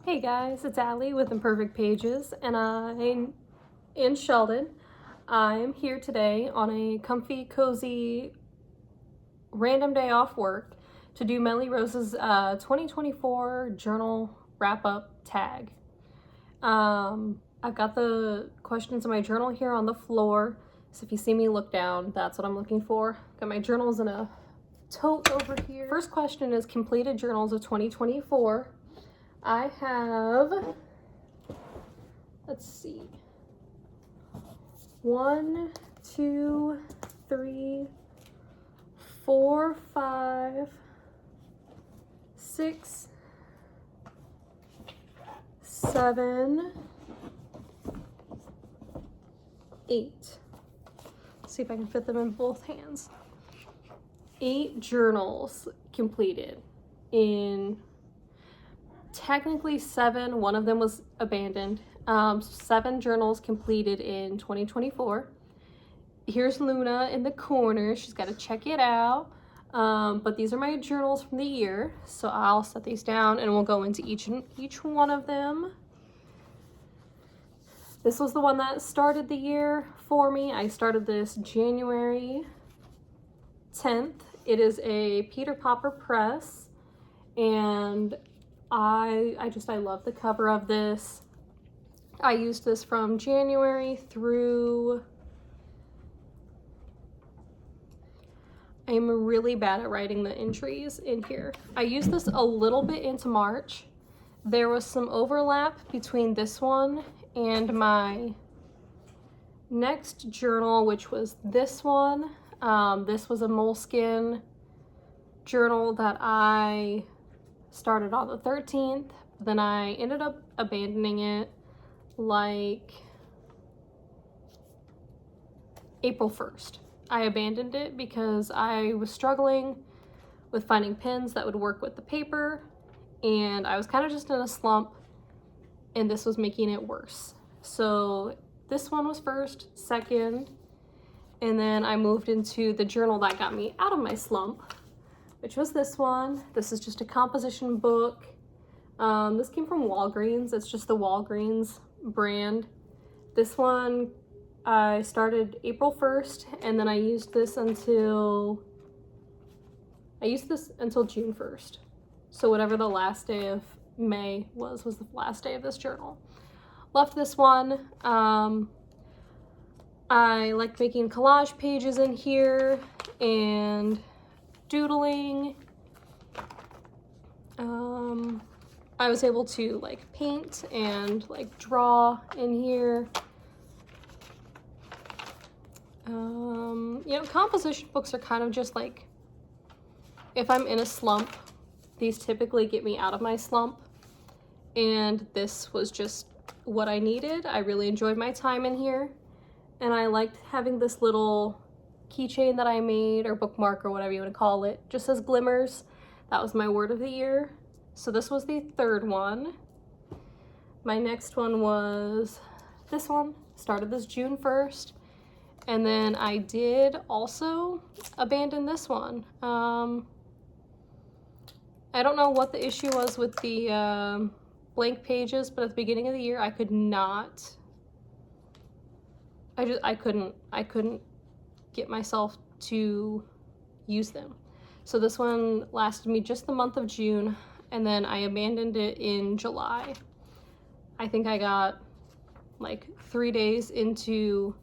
Hey guys, it's Allie with Imperfect Pages, and I'm in Sheldon. I'm here today on a comfy, cozy, random day off work to do Melly Rose's 2024 journal wrap-up tag. I've got the questions in my journal here on the floor, so if you see me look down, that's what I'm looking for. Got my journals in a tote over here. First question is completed journals of 2024. I have, let's see, 1, 2, 3, 4, 5, 6, 7, 8. Let's see if I can fit them in both hands. 8 journals completed in technically 7, one of them was abandoned. 7 journals completed in 2024. Here's Luna in the corner. She's got to check it out. But these are my journals from the year. So I'll set these down and we'll go into each one of them. This was the one that started the year for me. I started this January 10th. It is a Peter Popper press, and I love the cover of this. I used this from January through, I'm really bad at writing the entries in here. I used this a little bit into March. There was some overlap between this one and my next journal, which was this one. This was a Moleskine journal that I started on the 13th, then I ended up abandoning it like April 1st. I abandoned it because I was struggling with finding pens that would work with the paper, and I was kind of just in a slump, and this was making it worse. So this one was first, second, and then I moved into the journal that got me out of my slump, which was this one. This is just a composition book. This came from Walgreens. It's just the Walgreens brand. This one I started April 1st, and then I used this until June 1st. So whatever the last day of May was the last day of this journal. Left this one. I like making collage pages in here and doodling. I was able to like paint and like draw in here. You know, composition books are kind of just like, if I'm in a slump, these typically get me out of my slump, and this was just what I needed. I really enjoyed my time in here, and I liked having this little keychain that I made, or bookmark, or whatever you want to call it. Just says glimmers. That was my word of the year. So this was the 3rd one. My next one was this one. Started this June 1st. And then I did also abandon this one. I don't know what the issue was with the blank pages, but at the beginning of the year I could not, I couldn't get myself to use them. So this one lasted me just the month of June, and then I abandoned it in July. I think I got like 3 days into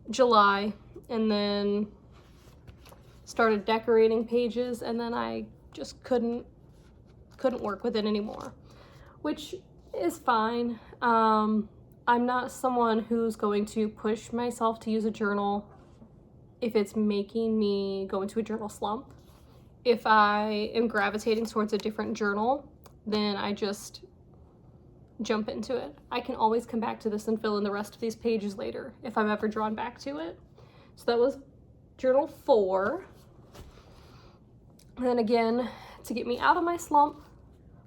July, and then started decorating pages, and then I just couldn't work with it anymore, which is fine. I'm not someone who's going to push myself to use a journal if it's making me go into a journal slump. If I am gravitating towards a different journal, then I just jump into it. I can always come back to this and fill in the rest of these pages later if I'm ever drawn back to it. So that was journal 4. And then again, to get me out of my slump,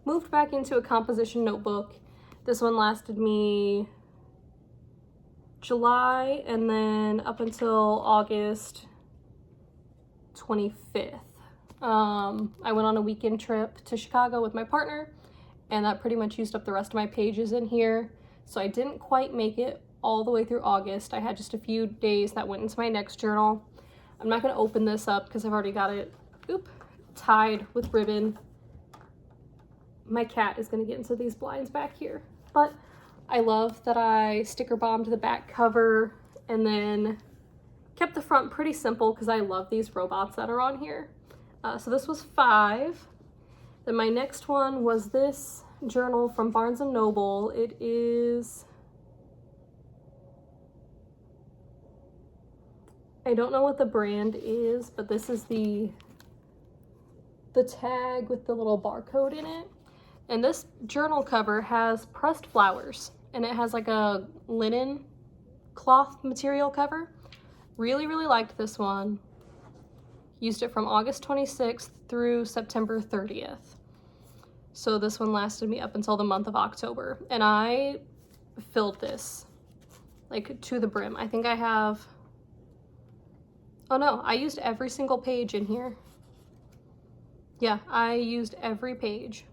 moved back into a composition notebook. This one lasted me July, and then up until August 25th. I went on a weekend trip to Chicago with my partner, and that pretty much used up the rest of my pages in here. So I didn't quite make it all the way through August. I had just a few days that went into my next journal. I'm not going to open this up because I've already got it tied with ribbon. My cat is going to get into these blinds back here. But I love that I sticker bombed the back cover and then kept the front pretty simple because I love these robots that are on here. So this was 5. Then my next one was this journal from Barnes & Noble. It is, I don't know what the brand is, but this is the tag with the little barcode in it. And this journal cover has pressed flowers, and it has like a linen cloth material cover. Really, really liked this one. Used it from August 26th through September 30th. So this one lasted me up until the month of October. And I filled this like to the brim. I think I have, oh no, I used every single page in here. Yeah, I used every page.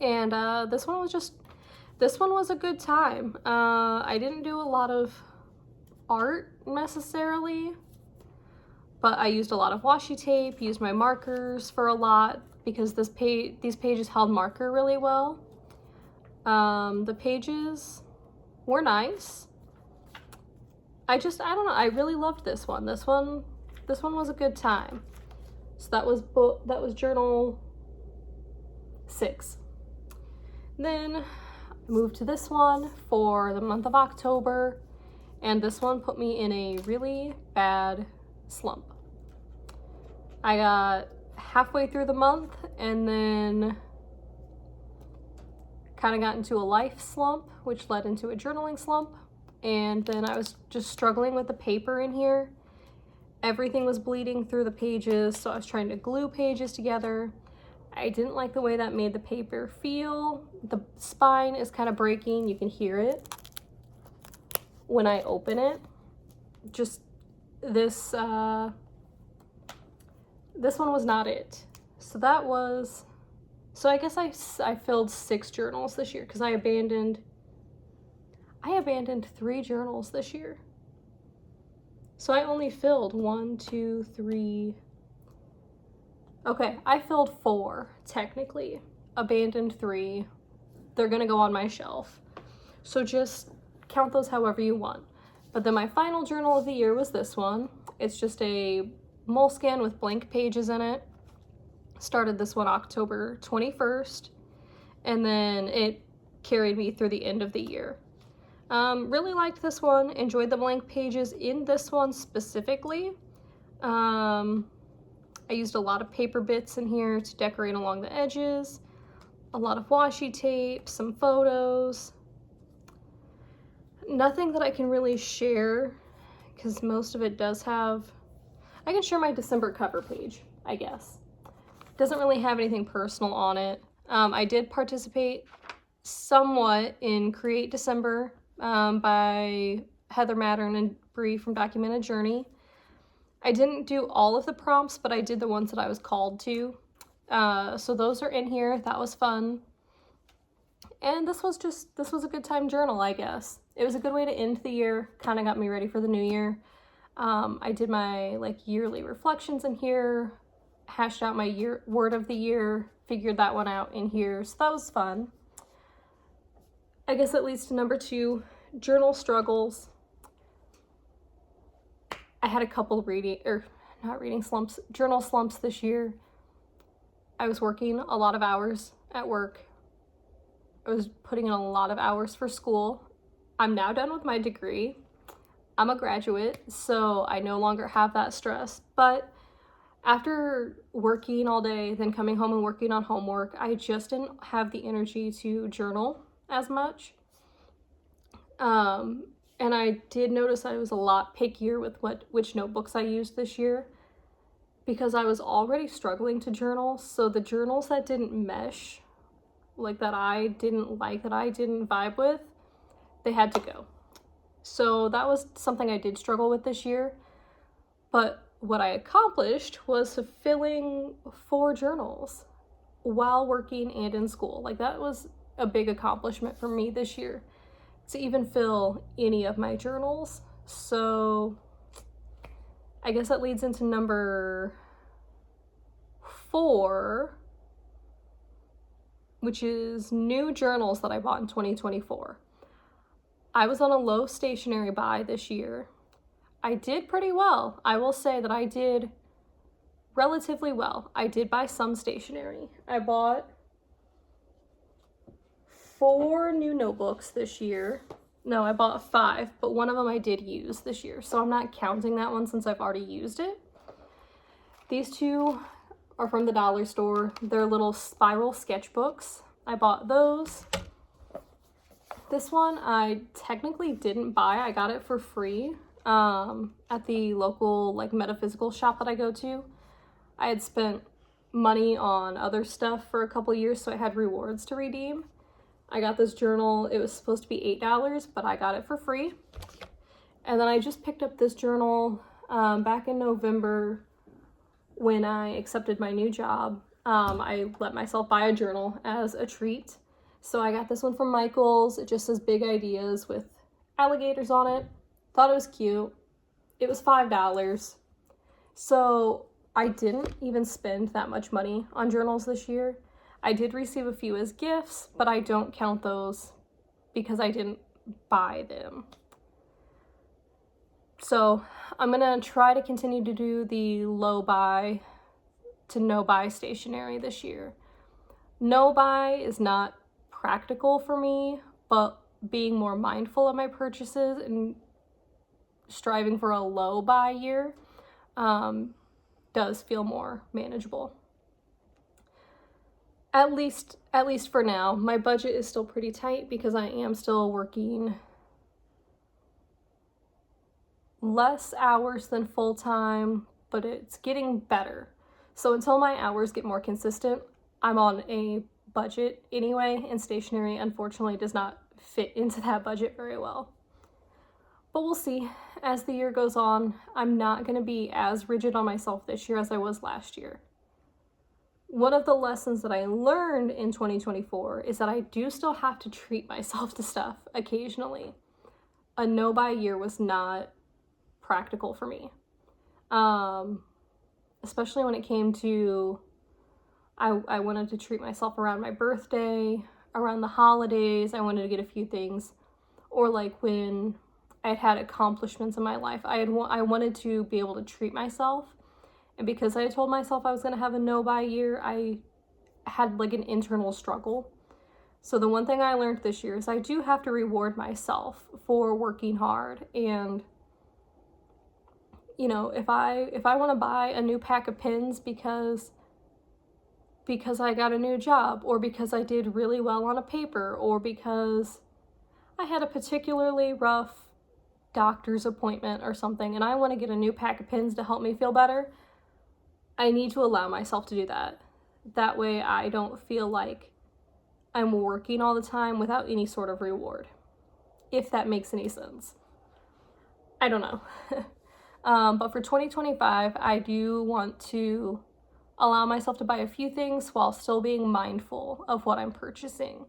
And this one was a good time. I didn't do a lot of art necessarily, but I used a lot of washi tape, used my markers for a lot because these pages held marker really well. The pages were nice. I don't know, I really loved this one. This one was a good time. So that was journal 6. Then I moved to this one for the month of October, and this one put me in a really bad slump. I got halfway through the month and then kind of got into a life slump, which led into a journaling slump. And then I was just struggling with the paper in here. Everything was bleeding through the pages, so I was trying to glue pages together. I didn't like the way that made the paper feel. The spine is kind of breaking. You can hear it when I open it. Just this one was not it. So I guess I filled 6 journals this year because I abandoned 3 journals this year. So I only filled 1, 2, 3. Okay, I filled 4 technically. Abandoned 3. They're gonna go on my shelf. So just count those however you want. But then my final journal of the year was this one. It's just a Moleskine with blank pages in it. Started this one October 21st, and then it carried me through the end of the year. Really liked this one, enjoyed the blank pages in this one specifically. I used a lot of paper bits in here to decorate along the edges, a lot of washi tape, some photos. Nothing that I can really share because most of it does have, I can share my December cover page, I guess. Doesn't really have anything personal on it. I did participate somewhat in Create December by Heather Mattern and Bree from Documented Journey. I didn't do all of the prompts, but I did the ones that I was called to. So those are in here. That was fun. And this was a good time journal, I guess. It was a good way to end the year. Kind of got me ready for the new year. I did my yearly reflections in here, hashed out my word of the year, figured that one out in here. So that was fun. I guess that leads to number 2, journal struggles. I had a couple journal slumps this year. I was working a lot of hours at work. I was putting in a lot of hours for school. I'm now done with my degree. I'm a graduate, so I no longer have that stress. But after working all day, then coming home and working on homework, I just didn't have the energy to journal as much. And I did notice I was a lot pickier with which notebooks I used this year because I was already struggling to journal. So the journals that didn't mesh, that I didn't vibe with, they had to go. So that was something I did struggle with this year. But what I accomplished was filling 4 journals. while working and in school. Like, that was a big accomplishment for me this year, to even fill any of my journals. So I guess that leads into number 4, which is new journals that I bought in 2024. I was on a low stationery buy this year. I did pretty well. I will say that I did relatively well. I did buy some stationery. I bought 4 new notebooks this year. No, I bought 5, but one of them I did use this year, so I'm not counting that one since I've already used it. These 2 are from the dollar store. They're little spiral sketchbooks. I bought those. This one I technically didn't buy. I got it for free at the local like metaphysical shop that I go to. I had spent money on other stuff for a couple years, so I had rewards to redeem. I got this journal. It was supposed to be $8, but I got it for free. And then I just picked up this journal back in November when I accepted my new job. I let myself buy a journal as a treat. So I got this one from Michaels. It just says Big Ideas with alligators on it. Thought it was cute. It was $5. So I didn't even spend that much money on journals this year. I did receive a few as gifts, but I don't count those because I didn't buy them. So I'm gonna try to continue to do the low buy to no buy stationery this year. No buy is not practical for me, but being more mindful of my purchases and striving for a low buy year does feel more manageable. At least for now. My budget is still pretty tight because I am still working less hours than full-time, but it's getting better. So until my hours get more consistent, I'm on a budget anyway, and stationery unfortunately does not fit into that budget very well. But we'll see. As the year goes on, I'm not going to be as rigid on myself this year as I was last year. One of the lessons that I learned in 2024 is that I do still have to treat myself to stuff occasionally. A no-buy year was not practical for me. Especially when it came to, I wanted to treat myself around my birthday, around the holidays. I wanted to get a few things. Or like when I had accomplishments in my life, I wanted to be able to treat myself. And because I told myself I was going to have a no-buy year, I had like an internal struggle. So the one thing I learned this year is I do have to reward myself for working hard. And, you know, if I want to buy a new pack of pens because I got a new job, or because I did really well on a paper, or because I had a particularly rough doctor's appointment or something, and I want to get a new pack of pens to help me feel better, I need to allow myself to do that. That way I don't feel like I'm working all the time without any sort of reward. If that makes any sense. I don't know. But for 2025, I do want to allow myself to buy a few things while still being mindful of what I'm purchasing.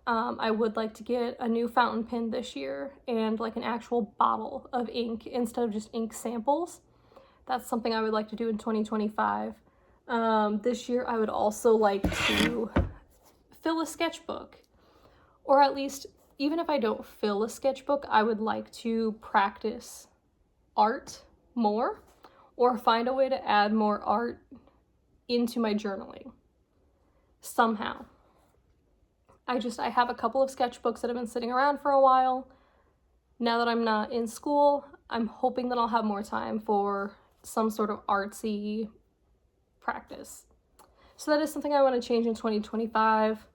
I would like to get a new fountain pen this year and like an actual bottle of ink instead of just ink samples. That's something I would like to do in 2025. This year I would also like to fill a sketchbook. Or at least, even if I don't fill a sketchbook, I would like to practice art more, or find a way to add more art into my journaling somehow. I have a couple of sketchbooks that have been sitting around for a while. Now that I'm not in school, I'm hoping that I'll have more time for some sort of artsy practice. So that is something I want to change in 2025.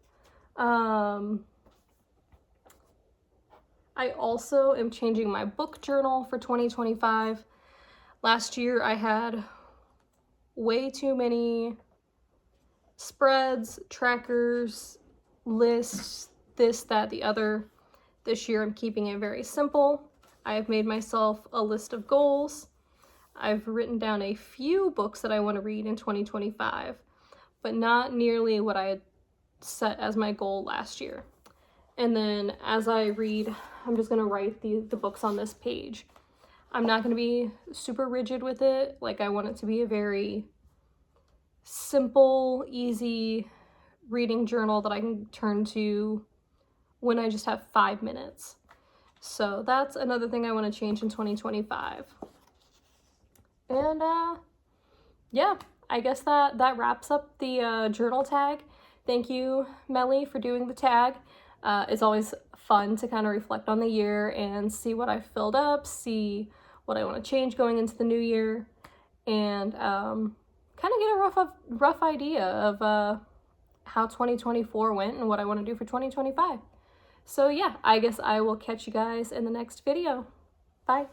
I also am changing my book journal for 2025. Last year I had way too many spreads, trackers, lists, this, that, the other. This year I'm keeping it very simple. I have made myself a list of goals. I've written down a few books that I want to read in 2025, but not nearly what I had set as my goal last year. And then as I read, I'm just going to write the books on this page. I'm not going to be super rigid with it. Like, I want it to be a very simple, easy reading journal that I can turn to when I just have 5 minutes. So that's another thing I want to change in 2025. And yeah, I guess that wraps up the journal tag. Thank you, Melly, for doing the tag. It's always fun to kind of reflect on the year and see what I filled up, see what I want to change going into the new year, and kind of get a rough idea of how 2024 went and what I want to do for 2025. So yeah, I guess I will catch you guys in the next video. Bye.